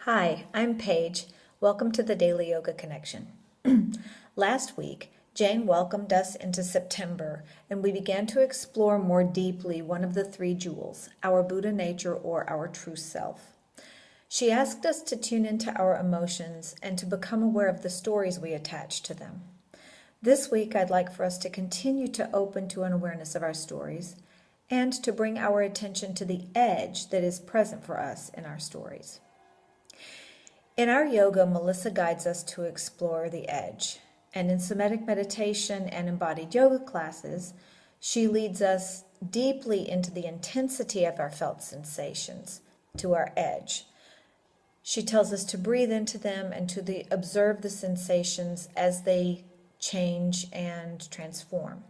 Hi, I'm Paige. Welcome to the Daily Yoga Connection. Last week, Jane welcomed us into September, and we began to explore more deeply one of the three jewels, our Buddha nature or our true self. She asked us to tune into our emotions and to become aware of the stories we attach to them. This week, I'd like for us to continue to open to an awareness of our stories and to bring our attention to the edge that is present for us in our stories. In our yoga, Melissa guides us to explore the edge. And in somatic meditation and embodied yoga classes, she leads us deeply into the intensity of our felt sensations, to our edge. She tells us to breathe into them and to observe the sensations as they change and transform.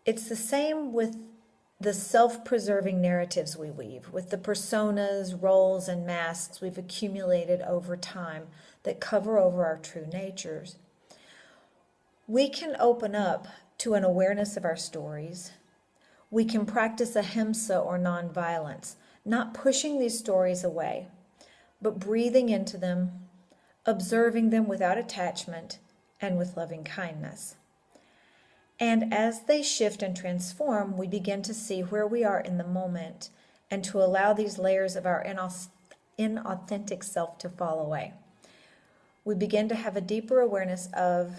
It's the same with the self-preserving narratives we weave, with the personas, roles, and masks we've accumulated over time that cover over our true natures. We can open up to an awareness of our stories. We can practice ahimsa or nonviolence, not pushing these stories away, but breathing into them, observing them without attachment and with loving kindness. And as they shift and transform, we begin to see where we are in the moment and to allow these layers of our inauthentic self to fall away. We begin to have a deeper awareness of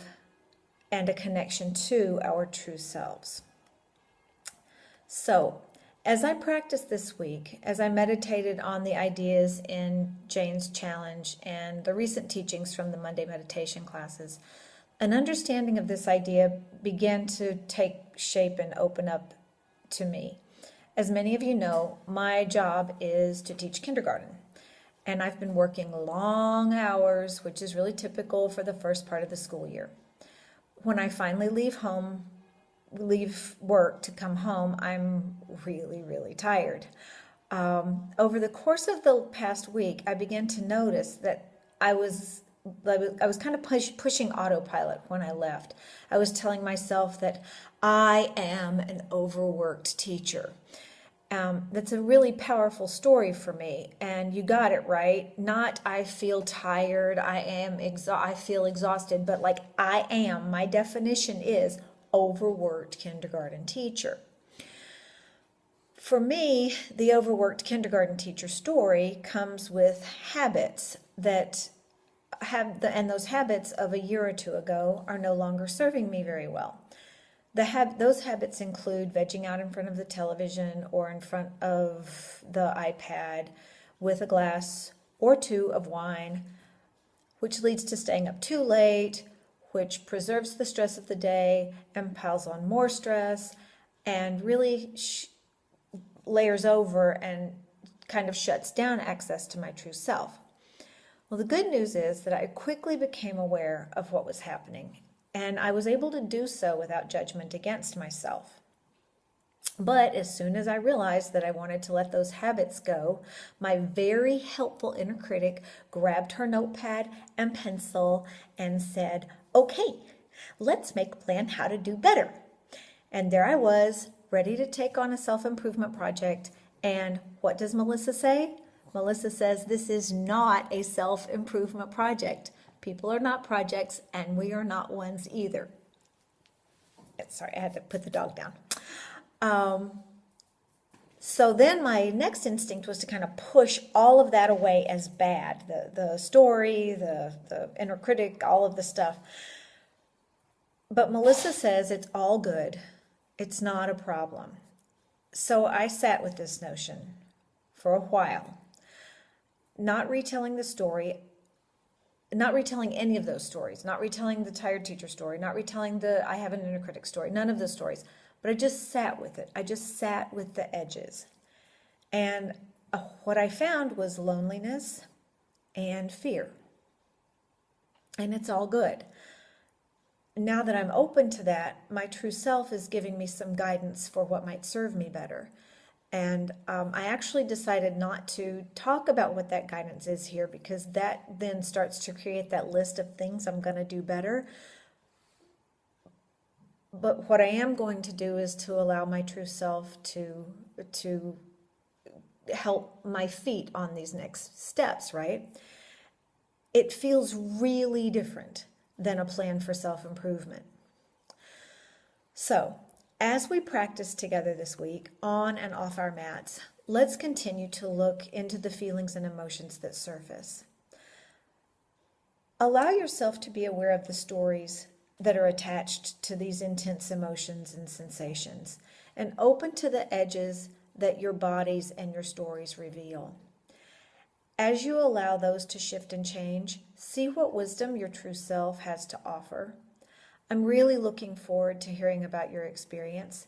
and a connection to our true selves. So, as I practiced this week, as I meditated on the ideas in Jane's challenge and the recent teachings from the Monday meditation classes, an understanding of this idea began to take shape and open up to me. As many of you know, my job is to teach kindergarten, and I've been working long hours, which is really typical for the first part of the school year. When I finally leave work to come home, I'm really, really tired. Over the course of the past week, I began to notice that I was kind of pushing autopilot when I left. I was telling myself that I am an overworked teacher. That's a really powerful story for me, and you got it right. Not I feel tired, I feel exhausted, but like I am. My definition is overworked kindergarten teacher. For me, the overworked kindergarten teacher story comes with habits that those habits of a year or two ago are no longer serving me very well. Those habits include vegging out in front of the television or in front of the iPad with a glass or two of wine, which leads to staying up too late, which preserves the stress of the day and piles on more stress and really layers over and kind of shuts down access to my true self. Well, the good news is that I quickly became aware of what was happening, and I was able to do so without judgment against myself. But as soon as I realized that I wanted to let those habits go, my very helpful inner critic grabbed her notepad and pencil and said, "Okay, let's make a plan how to do better." And there I was, ready to take on a self-improvement project. And what does Melissa say? Melissa says this is not a self-improvement project. People are not projects, and we are not ones either. Sorry, I had to put the dog down. So then my next instinct was to kind of push all of that away as bad. The story, the inner critic, all of the stuff. But Melissa says it's all good. It's not a problem. So I sat with this notion for a while. Not retelling the story, not retelling any of those stories, not retelling the tired teacher story, not retelling the I have an inner critic story, none of those stories. But I just sat with it. I just sat with the edges. And what I found was loneliness and fear. And it's all good. Now that I'm open to that, my true self is giving me some guidance for what might serve me better. And I actually decided not to talk about what that guidance is here, because that then starts to create that list of things I'm going to do better. But what I am going to do is to allow my true self to help my feet on these next steps, right? It feels really different than a plan for self-improvement. So, as we practice together this week, on and off our mats, let's continue to look into the feelings and emotions that surface. Allow yourself to be aware of the stories that are attached to these intense emotions and sensations, and open to the edges that your bodies and your stories reveal. As you allow those to shift and change, see what wisdom your true self has to offer. I'm really looking forward to hearing about your experience.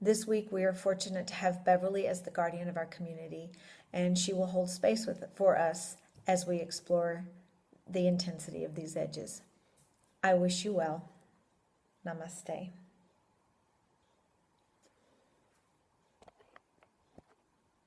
This week we are fortunate to have Beverly as the guardian of our community, and she will hold space for us as we explore the intensity of these edges. I wish you well. Namaste.